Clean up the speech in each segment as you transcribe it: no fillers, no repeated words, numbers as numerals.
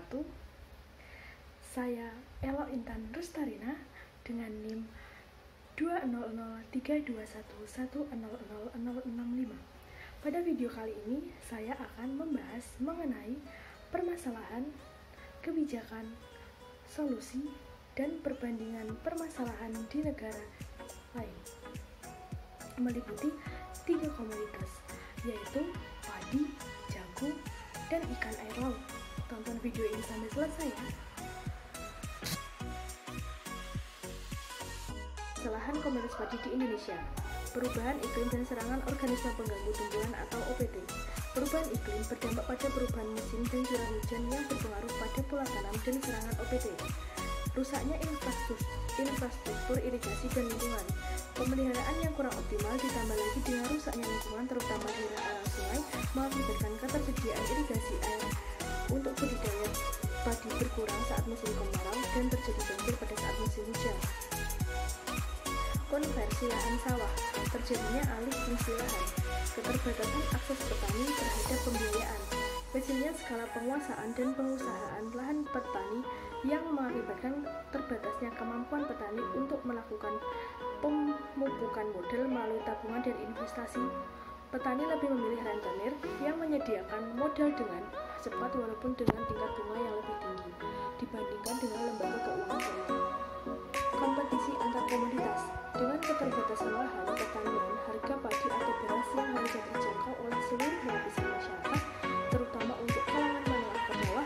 wabarakatuh. Saya Elo Intan Rustarina dengan NIM 2003211000065. Pada video kali ini saya akan membahas mengenai permasalahan, kebijakan, solusi, dan perbandingan permasalahan di negara lain, meliputi 3 komoditas, yaitu padi, jagung, dan ikan air laut. Tonton video ini sampai selesai ya. Kesalahan komoditas padi di Indonesia. Perubahan iklim dan serangan organisme pengganggu tumbuhan atau OPT. Perubahan iklim berdampak pada perubahan musim dan curah hujan yang berpengaruh pada pola tanam dan serangan OPT. Rusaknya infrastruktur irigasi dan lingkungan. Pemeliharaan yang kurang optimal ditambah lagi dengan rusaknya lingkungan terutama daerah aliran sungai mengakibatkan ketersediaan irigasi air untuk budidaya padi berkurang saat musim kemarau dan terjadi banjir pada saat musim hujan. Konversi lahan sawah, terjadinya alih fungsi lahan, keterbatasan akses petani terhadap pembiayaan, kecilnya skala penguasaan dan pengusahaan lahan petani yang mengakibatkan terbatasnya kemampuan petani untuk melakukan pemupukan modal melalui tabungan dan investasi. Petani lebih memilih rentenir yang menyediakan modal dengan cepat walaupun dengan tingkat bunga yang lebih tinggi dibandingkan dengan lembaga keuangan syariah. Kompetisi antar komoditas. Dengan keterbatasan lahan pertanian, harga padi atau beras yang harus terjangkau oleh seluruh lapisan masyarakat, terutama untuk kalangan menengah ke bawah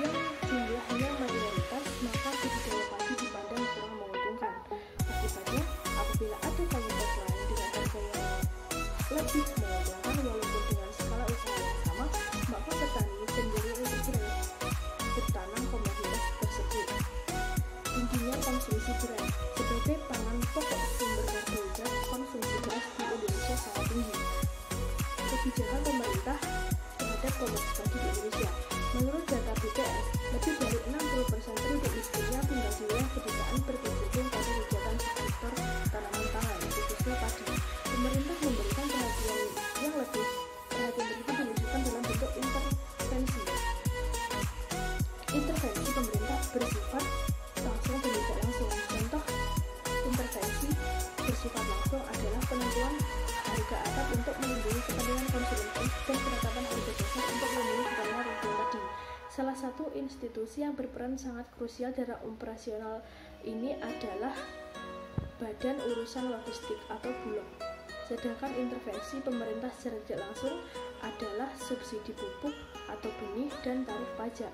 yang jumlahnya mayoritas, maka budidaya padi dipandang kurang menguntungkan. Akibatnya, apabila ada komoditas lain dengan harga yang lebih menguntungkan walaupun dengan skala usaha yang sama, maka petani cenderung untuk bertanam komoditas tersebut. Tingginya konsumsi beras. Sebagai pangan pokok sumber karbohidrat, konsumsi beras di Indonesia sangat tinggi. Kebijakan pemerintah terhadap komoditas padi di Indonesia. Menurut data BPS, lebih dari 60% penduduk miskinnya tinggal di wilayah pedesaan berkecimpung pada kegiatan sektor tanaman pangan, khususnya padi. Pemerintah memberikan perhatian yang lebih diwujudkan dalam bentuk intervensi. Intervensi pemerintah bersifat langsung dan tidak langsung. Contoh intervensi bersifat langsung adalah penentuan harga atap untuk melindungi kepentingan konsumen dan penetapan harga dasar untuk melindungi kepentingan rakyat tadi. Salah satu institusi yang berperan sangat krusial dalam operasional ini adalah Badan Urusan Logistik atau Bulog. Sedangkan intervensi pemerintah secara tidak langsung adalah subsidi pupuk atau benih dan tarif pajak.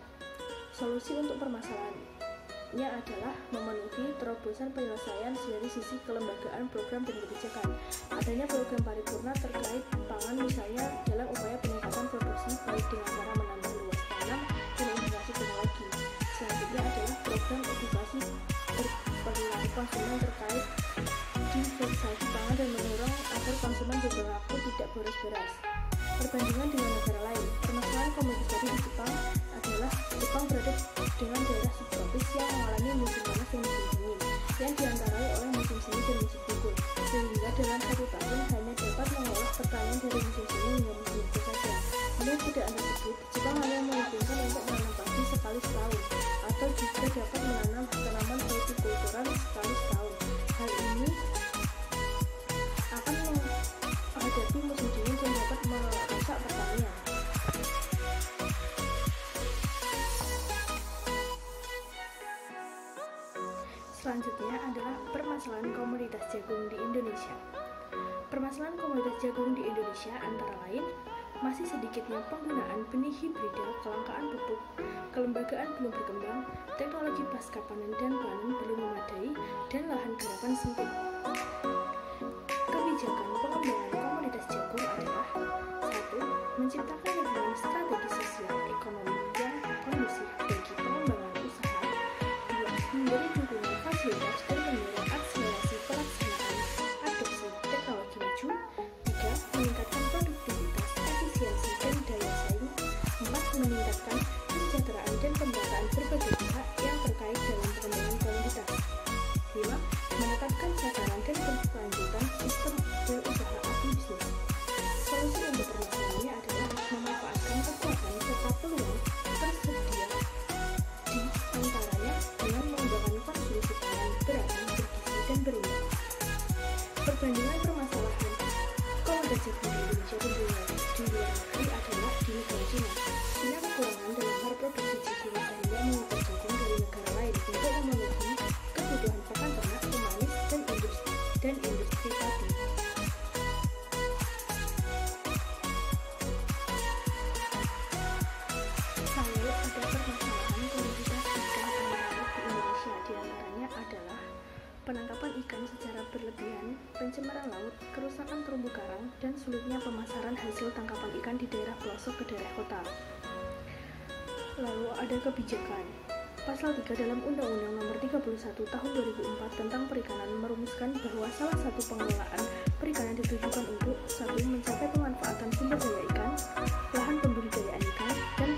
Solusi untuk permasalahannya adalah memenuhi terobosan penyelesaian dari sisi kelembagaan program dan kebijakan. Adanya program paripurna terkait pangan misalnya dalam upaya peningkatan produksi baik dengan cara menambah luas tanam dan integrasi teknologi. Selanjutnya adalah program edukasi perilaku konsumen terkait diversasi pangan dan mendorong agar konsumen berperilaku tidak boros beras. Perbandingan dengan negara lain, permasalahan komoditas padi di Jepang adalah Jepang berada dengan daerah subtropis yang mengalami musim panas dan musim dingin, yang diantarai oleh musim semi dan musim gugur, sehingga dalam 1 tahun hanya dapat mengolah pertanian dari musim semi hingga musim gugur saja. Melihat keadaan tersebut, Jepang hanya memungkinkan untuk menanam padi sekali setahun, atau juga dapat menanam tanaman hortikultural sekali setahun. Hal ini akan menghadapi musim dingin dan dapat merusak pertanian. Selanjutnya adalah permasalahan komoditas jagung di Indonesia. Permasalahan komoditas jagung di Indonesia antara lain masih sedikitnya penggunaan benih hibrida, kelangkaan pupuk, kelembagaan belum berkembang, teknologi pasca panen dan panen belum memadai, dan lahan garapan sempit. Kebijakan pengembangan komoditas jagung adalah 1. Menciptakan lingkungan strategis sosial ekonomi yang kondusif bagi pengembangan usaha. 2. Memberi dukungan fasilitas dan mendorong akselerasi pelaksanaan adopsi teknologi maju. 3. Meningkatkan produktivitas, efisiensi, dan daya saing. 4. Meningkatkan kesejahteraan dan pemerataan berbagai pihak yang terkait dalam pengembangan komoditas. 5. Menetapkan sasaran dan kelanjutan Perbandingan permasalahan komoditas jagung di Indonesia dan di luar negeri adalah di negara Cina. Cina kekurangan dalam hal produksi jagung sehingga mengimpor jagung dari negara lain untuk memenuhi kebutuhan pakan ternak, pemanis, dan industri padi. Lalu ada permasalahan komoditas ikan air laut di Indonesia, diantaranya adalah penangkapan ikan secara berlebihan, pencemaran laut, kerusakan terumbu karang, dan sulitnya pemasaran hasil tangkapan ikan di daerah pelosok ke daerah kota. Lalu ada kebijakan. Pasal 3 dalam Undang-Undang Nomor 31 Tahun 2004 tentang Perikanan merumuskan bahwa salah satu pengelolaan perikanan ditujukan untuk 1. Mencapai pemanfaatan sumber daya ikan, lahan pembudidayaan ikan, dan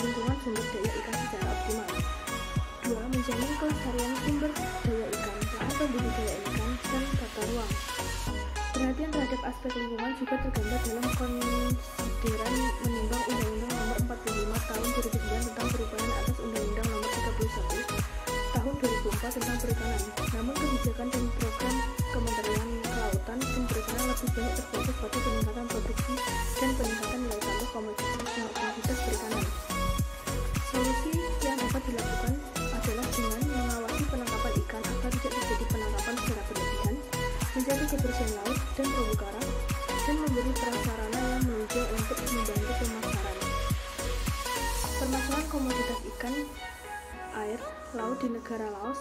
lingkungan sumber daya ikan secara optimal. 2. Menjamin kelestarian sumber daya ikan, lahan pembudidayaan ikan, dan tata ruang. Perhatian terhadap aspek lingkungan juga tergambar dalam konsideran menimbang Undang-Undang Nomor 45 Tahun 2009 tentang perubahan atas Undang-Undang Nomor 31 Tahun 2004 tentang Perikanan. Namun kebijakan dan program Kementerian Kelautan dan Perikanan lebih banyak terfokus pada peningkatan produksi dan peningkatan nilai tambah komoditas perikanan. Solusi yang dapat dilakukan adalah dengan mengawasi penangkapan ikan agar tidak terjadi penangkapan secara berlebihan, menjaga kebersihan laut dan terumbu karang, dan memberi prasarana yang menunjang untuk membantu pemasaran. Permasalahan komoditas ikan air laut di negara Laos.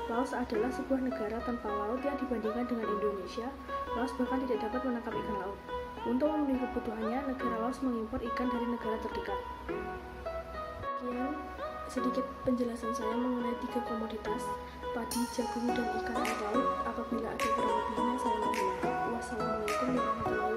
Laos adalah sebuah negara tanpa laut yang dibandingkan dengan Indonesia. Laos bahkan tidak dapat menangkap ikan laut. Untuk memenuhi kebutuhannya, negara Laos mengimpor ikan dari negara terdekat. Sekian sedikit penjelasan saya mengenai 3 komoditas, padi, jagung, dan ikan air laut. Apabila ada kurang lebihnya, saya mohon maaf. Wassalamualaikum warahmatullahi wabarakatuh.